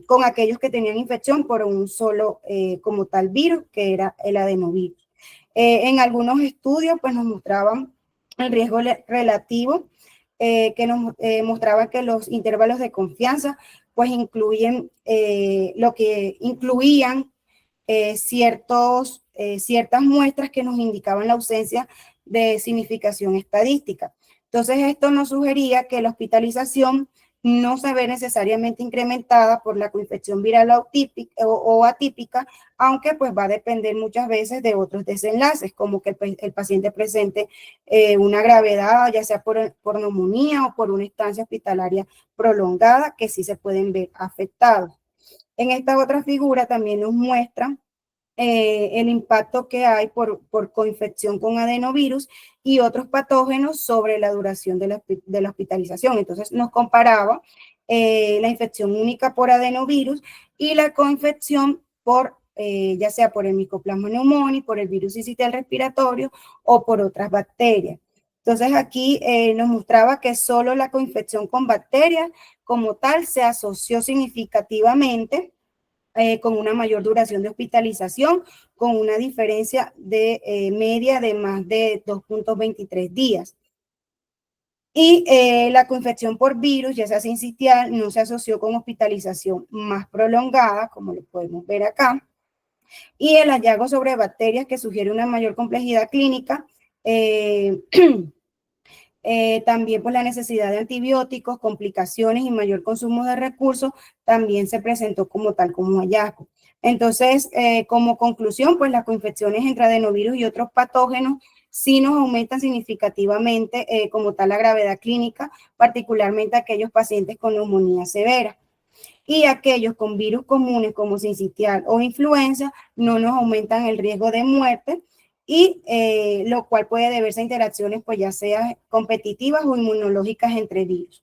con aquellos que tenían infección por un solo como tal virus, que era el adenovirus. En algunos estudios, pues nos mostraban el riesgo relativo que nos mostraba que los intervalos de confianza pues incluyen lo que incluían ciertas muestras que nos indicaban la ausencia de significación estadística. Entonces, esto nos sugería que la hospitalización no se ve necesariamente incrementada por la coinfección viral o atípica, aunque pues va a depender muchas veces de otros desenlaces, como que el paciente presente una gravedad, ya sea por neumonía o por una estancia hospitalaria prolongada, que sí se pueden ver afectados. En esta otra figura también nos muestra el impacto que hay por coinfección con adenovirus y otros patógenos sobre la duración de la hospitalización. Entonces nos comparaba la infección única por adenovirus y la coinfección por ya sea por el Mycoplasma pneumoniae, por el virus sincitial respiratorio o por otras bacterias. Entonces aquí nos mostraba que solo la coinfección con bacterias como tal se asoció significativamente con una mayor duración de hospitalización, con una diferencia de media de más de 2.23 días. Y la coinfección por virus, ya sea sincitial, no se asoció con hospitalización más prolongada, como lo podemos ver acá. Y el hallazgo sobre bacterias que sugiere una mayor complejidad clínica, también por la necesidad de antibióticos, complicaciones y mayor consumo de recursos, también se presentó como tal como hallazgo. Entonces, como conclusión, pues las coinfecciones entre adenovirus y otros patógenos sí nos aumentan significativamente como tal la gravedad clínica, particularmente aquellos pacientes con neumonía severa. Y aquellos con virus comunes como sincitial o influenza no nos aumentan el riesgo de muerte, y lo cual puede deberse a interacciones pues ya sea competitivas o inmunológicas entre virus.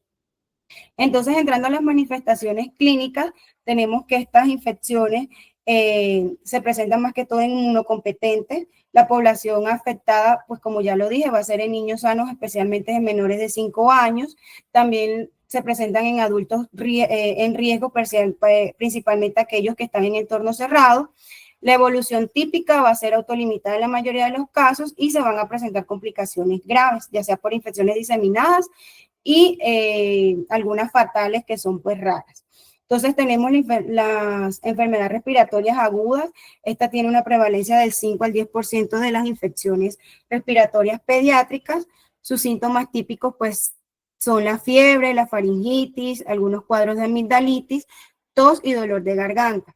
Entonces, entrando a las manifestaciones clínicas, tenemos que estas infecciones se presentan más que todo en inmunocompetentes. La población afectada, pues como ya lo dije, va a ser en niños sanos, especialmente en menores de 5 años. También se presentan en adultos en riesgo, principalmente aquellos que están en entornos cerrados. La evolución típica va a ser autolimitada en la mayoría de los casos y se van a presentar complicaciones graves, ya sea por infecciones diseminadas y algunas fatales que son pues raras. Entonces tenemos las enfermedades respiratorias agudas. Esta tiene una prevalencia del 5 al 10% de las infecciones respiratorias pediátricas. Sus síntomas típicos pues son la fiebre, la faringitis, algunos cuadros de amigdalitis, tos y dolor de garganta.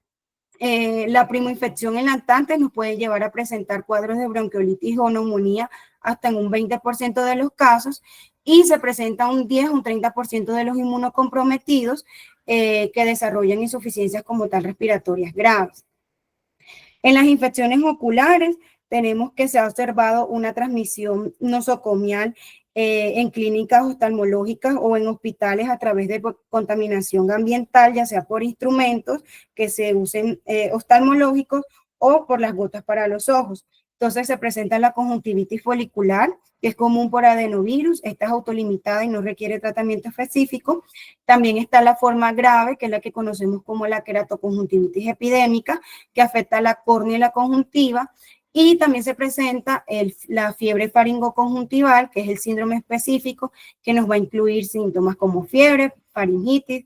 La primoinfección en lactantes nos puede llevar a presentar cuadros de bronquiolitis o neumonía hasta en un 20% de los casos, y se presenta un 10 o un 30% de los inmunocomprometidos que desarrollan insuficiencias como tal respiratorias graves. En las infecciones oculares tenemos que se ha observado una transmisión nosocomial en clínicas oftalmológicas o en hospitales a través de contaminación ambiental, ya sea por instrumentos que se usen oftalmológicos o por las gotas para los ojos. Entonces se presenta la conjuntivitis folicular, que es común por adenovirus. Esta es autolimitada y no requiere tratamiento específico. También está la forma grave, que es la que conocemos como la queratoconjuntivitis epidémica, que afecta la córnea y la conjuntiva. Y también se presenta la fiebre faringoconjuntival, que es el síndrome específico que nos va a incluir síntomas como fiebre, faringitis,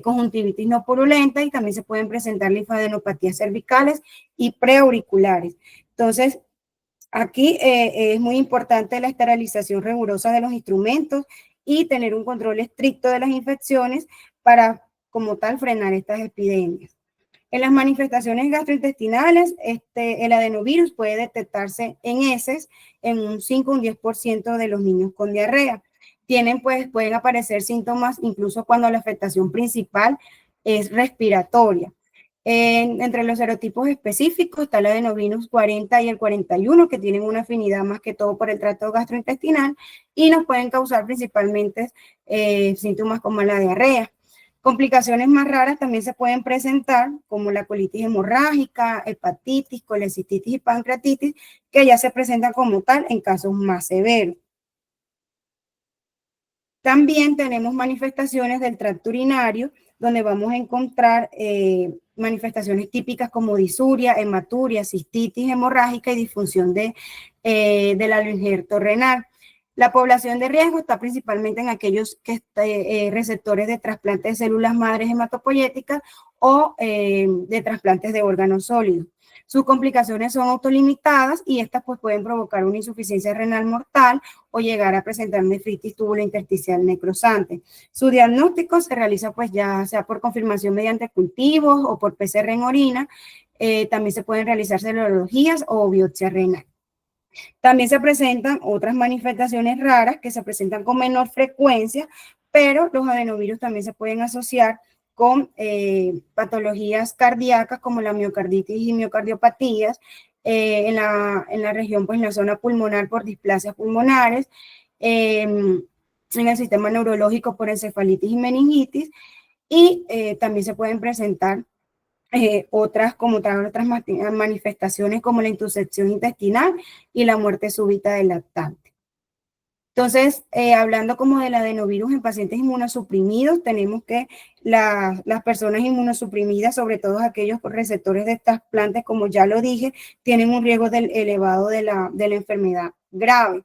conjuntivitis no purulenta, y también se pueden presentar linfadenopatías cervicales y preauriculares. Entonces, aquí es muy importante la esterilización rigurosa de los instrumentos y tener un control estricto de las infecciones para, como tal, frenar estas epidemias. En las manifestaciones gastrointestinales, el adenovirus puede detectarse en heces en un 5 o un 10% de los niños con diarrea. Pueden aparecer síntomas incluso cuando la afectación principal es respiratoria. Entre los serotipos específicos está el adenovirus 40 y el 41, que tienen una afinidad más que todo por el tracto gastrointestinal y nos pueden causar principalmente síntomas como la diarrea. Complicaciones más raras también se pueden presentar, como la colitis hemorrágica, hepatitis, colecistitis y pancreatitis, que ya se presentan como tal en casos más severos. También tenemos manifestaciones del tracto urinario, donde vamos a encontrar manifestaciones típicas como disuria, hematuria, cistitis hemorrágica y disfunción del alo injerto renal. La población de riesgo está principalmente en aquellos receptores de trasplante de células madres hematopoyéticas o de trasplantes de órganos sólidos. Sus complicaciones son autolimitadas y estas pues pueden provocar una insuficiencia renal mortal o llegar a presentar nefritis tubulointersticial necrosante. Su diagnóstico se realiza pues ya sea por confirmación mediante cultivos o por PCR en orina. También se pueden realizar serologías o biopsia renal. También se presentan otras manifestaciones raras que se presentan con menor frecuencia, pero los adenovirus también se pueden asociar con patologías cardíacas como la miocarditis y miocardiopatías, en la región, pues en la zona pulmonar por displasias pulmonares, en el sistema neurológico por encefalitis y meningitis, y también se pueden presentar otras manifestaciones como la intusección intestinal y la muerte súbita del lactante. Entonces, hablando como del adenovirus en pacientes inmunosuprimidos, tenemos que las personas inmunosuprimidas, sobre todo aquellos receptores de estas plantas, como ya lo dije, tienen un riesgo elevado de la enfermedad grave.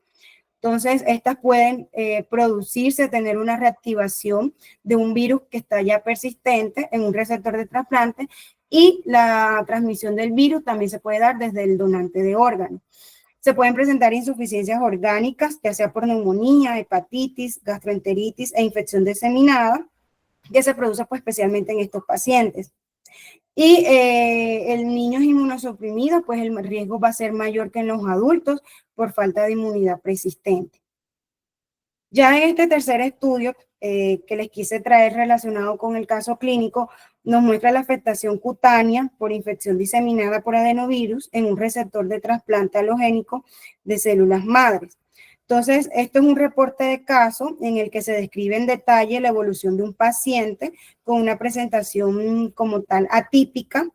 Entonces, estas pueden producirse, tener una reactivación de un virus que está ya persistente en un receptor de trasplante, y la transmisión del virus también se puede dar desde el donante de órganos. Se pueden presentar insuficiencias orgánicas, ya sea por neumonía, hepatitis, gastroenteritis e infección diseminada, que se produce pues, especialmente en estos pacientes. Y el niño es inmunosuprimido, pues el riesgo va a ser mayor que en los adultos por falta de inmunidad persistente. Ya en este tercer estudio que les quise traer relacionado con el caso clínico, nos muestra la afectación cutánea por infección diseminada por adenovirus en un receptor de trasplante halogénico de células madres. Entonces, esto es un reporte de caso en el que se describe en detalle la evolución de un paciente con una presentación como tal atípica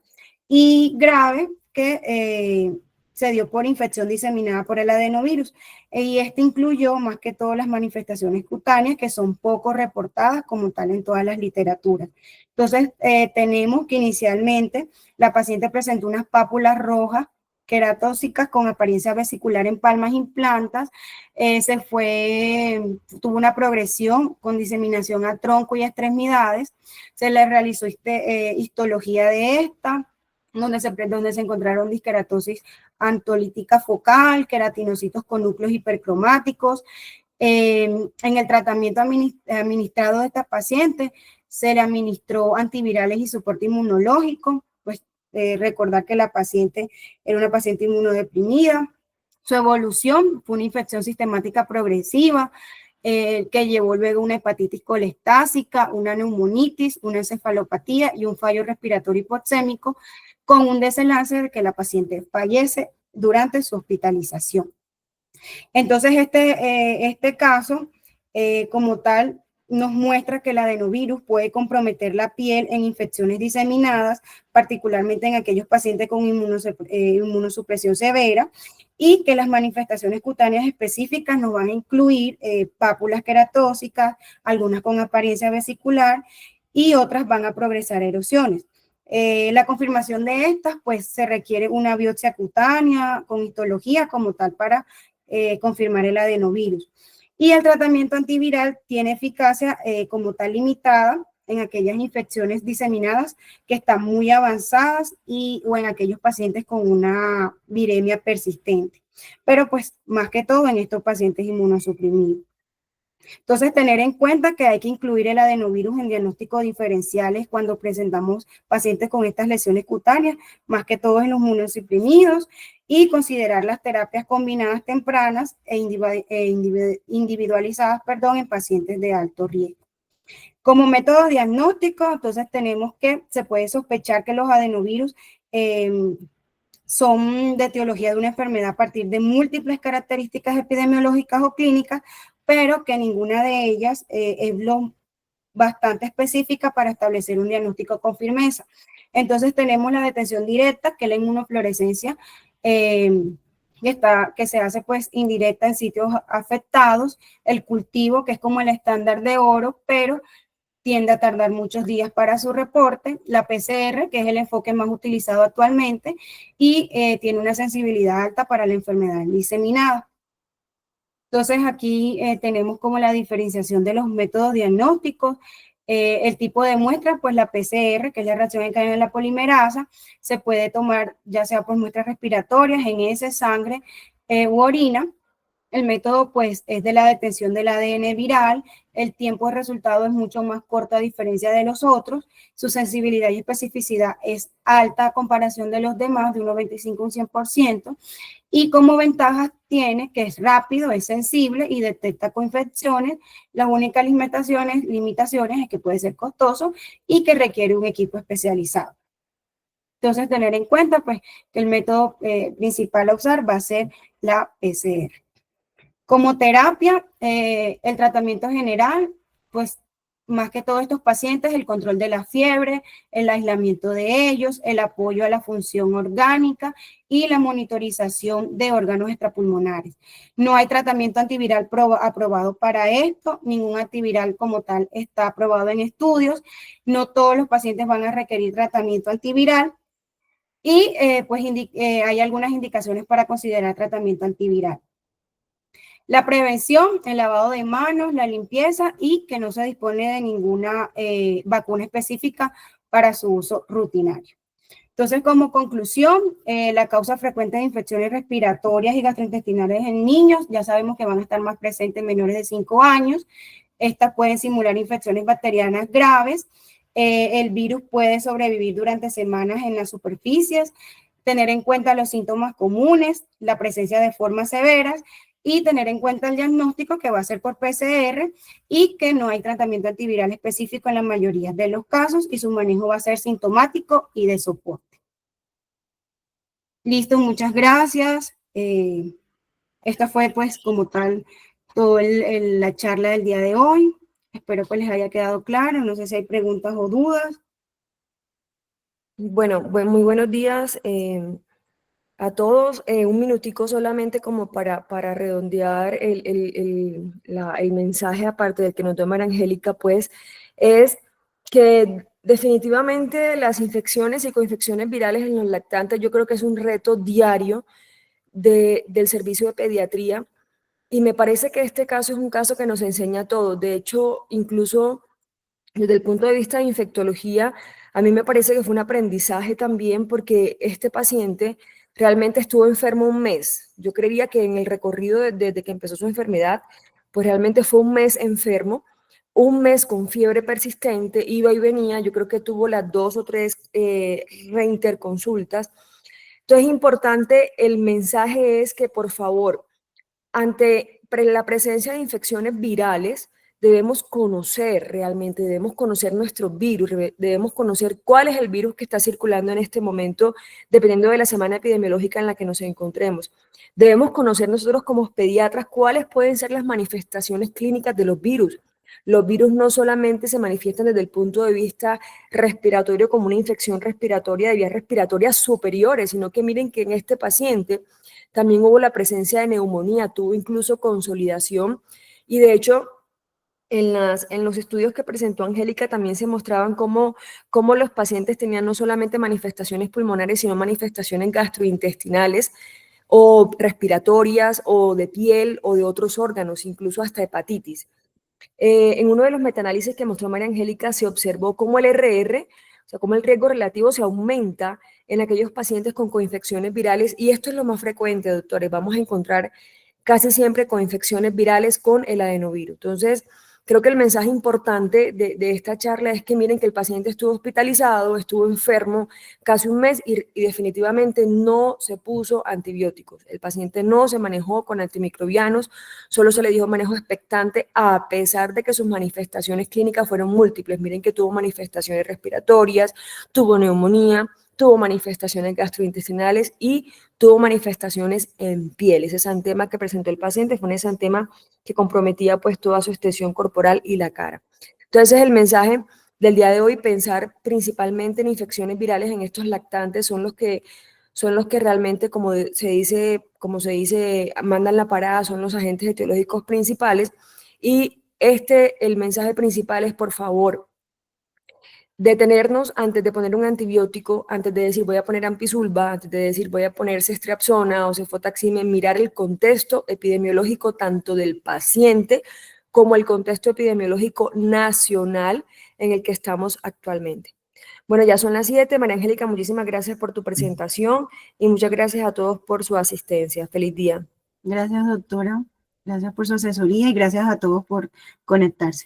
y grave que se dio por infección diseminada por el adenovirus. Y este incluyó más que todo las manifestaciones cutáneas, que son poco reportadas como tal en todas las literaturas. Entonces, tenemos que inicialmente la paciente presentó unas pápulas rojas queratóxicas con apariencia vesicular en palmas y plantas, tuvo una progresión con diseminación a tronco y extremidades, se le realizó histología de esta, donde se encontraron disqueratosis antolítica focal, queratinocitos con núcleos hipercromáticos. En el tratamiento administrado de esta paciente, se le administró antivirales y soporte inmunológico, pues recordar que la paciente era una paciente inmunodeprimida. Su evolución fue una infección sistemática progresiva, que llevó luego una hepatitis colestásica, una neumonitis, una encefalopatía y un fallo respiratorio hipoxémico, con un desenlace de que la paciente fallece durante su hospitalización. Entonces, este caso, como tal, nos muestra que el adenovirus puede comprometer la piel en infecciones diseminadas, particularmente en aquellos pacientes con inmunosupresión severa, y que las manifestaciones cutáneas específicas nos van a incluir pápulas queratóxicas, algunas con apariencia vesicular y otras van a progresar erosiones. La confirmación de estas, pues se requiere una biopsia cutánea con histología como tal para confirmar el adenovirus. Y el tratamiento antiviral tiene eficacia como tal limitada en aquellas infecciones diseminadas que están muy avanzadas o en aquellos pacientes con una viremia persistente. Pero pues más que todo en estos pacientes inmunosuprimidos. Entonces, tener en cuenta que hay que incluir el adenovirus en diagnósticos diferenciales cuando presentamos pacientes con estas lesiones cutáneas, más que todo en los inmunosuprimidos, y considerar las terapias combinadas tempranas e individualizadas, en pacientes de alto riesgo. Como método diagnóstico, entonces tenemos que se puede sospechar que los adenovirus son de etiología de una enfermedad a partir de múltiples características epidemiológicas o clínicas, pero que ninguna de ellas es lo bastante específica para establecer un diagnóstico con firmeza. Entonces tenemos la detención directa, que es la inmunofluorescencia, que se hace pues indirecta en sitios afectados, el cultivo, que es como el estándar de oro, pero tiende a tardar muchos días para su reporte, la PCR, que es el enfoque más utilizado actualmente, y tiene una sensibilidad alta para la enfermedad diseminada. Entonces aquí tenemos como la diferenciación de los métodos diagnósticos, el tipo de muestra, pues la PCR, que es la reacción en cadena de la polimerasa, se puede tomar ya sea por muestras respiratorias, en heces, sangre u orina. El método, pues, es de la detención del ADN viral. El tiempo de resultado es mucho más corto a diferencia de los otros. Su sensibilidad y especificidad es alta a comparación de los demás, de un 95 a un 100%. Y como ventajas tiene que es rápido, es sensible y detecta coinfecciones. Las únicas limitaciones es que puede ser costoso y que requiere un equipo especializado. Entonces, tener en cuenta, pues, que el método principal a usar va a ser la PCR. Como terapia, el tratamiento general, pues más que todos estos pacientes, el control de la fiebre, el aislamiento de ellos, el apoyo a la función orgánica y la monitorización de órganos extrapulmonares. No hay tratamiento antiviral aprobado para esto, ningún antiviral como tal está aprobado en estudios, no todos los pacientes van a requerir tratamiento antiviral y pues hay algunas indicaciones para considerar tratamiento antiviral. La prevención, el lavado de manos, la limpieza y que no se dispone de ninguna vacuna específica para su uso rutinario. Entonces, como conclusión, la causa frecuente de infecciones respiratorias y gastrointestinales en niños, ya sabemos que van a estar más presentes en menores de 5 años. Estas pueden simular infecciones bacterianas graves. El virus puede sobrevivir durante semanas en las superficies. Tener en cuenta los síntomas comunes, la presencia de formas severas y tener en cuenta el diagnóstico que va a ser por PCR y que no hay tratamiento antiviral específico en la mayoría de los casos y su manejo va a ser sintomático y de soporte. Listo, muchas gracias. Esta fue pues como tal toda la charla del día de hoy. Espero que les haya quedado claro. No sé si hay preguntas o dudas. Bueno, muy buenos días a todos. Un minutico solamente como para redondear el mensaje, aparte del que nos dio María Angélica, pues, es que definitivamente las infecciones y coinfecciones virales en los lactantes yo creo que es un reto diario del servicio de pediatría, y me parece que este caso es un caso que nos enseña a todos. De hecho, incluso desde el punto de vista de infectología, a mí me parece que fue un aprendizaje también, porque este paciente realmente estuvo enfermo un mes. Yo creería que en el recorrido desde que empezó su enfermedad, pues realmente fue un mes enfermo, un mes con fiebre persistente, iba y venía. Yo creo que tuvo las 2 o 3 reinterconsultas. Entonces, importante, el mensaje es que, por favor, ante la presencia de infecciones virales, debemos conocer realmente, debemos conocer nuestros virus, debemos conocer cuál es el virus que está circulando en este momento, dependiendo de la semana epidemiológica en la que nos encontremos. Debemos conocer nosotros como pediatras cuáles pueden ser las manifestaciones clínicas de los virus. Los virus no solamente se manifiestan desde el punto de vista respiratorio como una infección respiratoria de vías respiratorias superiores, sino que miren que en este paciente también hubo la presencia de neumonía, tuvo incluso consolidación, y de hecho en los estudios que presentó Angélica también se mostraban cómo los pacientes tenían no solamente manifestaciones pulmonares, sino manifestaciones gastrointestinales o respiratorias o de piel o de otros órganos, incluso hasta hepatitis. En uno de los metaanálisis que mostró María Angélica se observó cómo el RR, o sea, cómo el riesgo relativo se aumenta en aquellos pacientes con coinfecciones virales, y esto es lo más frecuente, doctores. Vamos a encontrar casi siempre coinfecciones virales con el adenovirus. Entonces, Creo que el mensaje importante de esta charla es que miren que el paciente estuvo hospitalizado, estuvo enfermo casi un mes y definitivamente no se puso antibióticos. El paciente no se manejó con antimicrobianos, solo se le dijo manejo expectante a pesar de que sus manifestaciones clínicas fueron múltiples. Miren que tuvo manifestaciones respiratorias, tuvo neumonía, tuvo manifestaciones gastrointestinales y tuvo manifestaciones en piel. Ese exantema que presentó el paciente fue un exantema que comprometía pues toda su extensión corporal y la cara. Entonces el mensaje del día de hoy, pensar principalmente en infecciones virales en estos lactantes, son los que realmente, como se dice, mandan la parada, son los agentes etiológicos principales. Y el mensaje principal es, por favor, detenernos antes de poner un antibiótico, antes de decir voy a poner ampicilva, antes de decir voy a poner ceftriaxona o cefotaxime, mirar el contexto epidemiológico tanto del paciente como el contexto epidemiológico nacional en el que estamos actualmente. Bueno, ya son las 7. María Angélica, muchísimas gracias por tu presentación y muchas gracias a todos por su asistencia. Feliz día. Gracias, doctora. Gracias por su asesoría y gracias a todos por conectarse.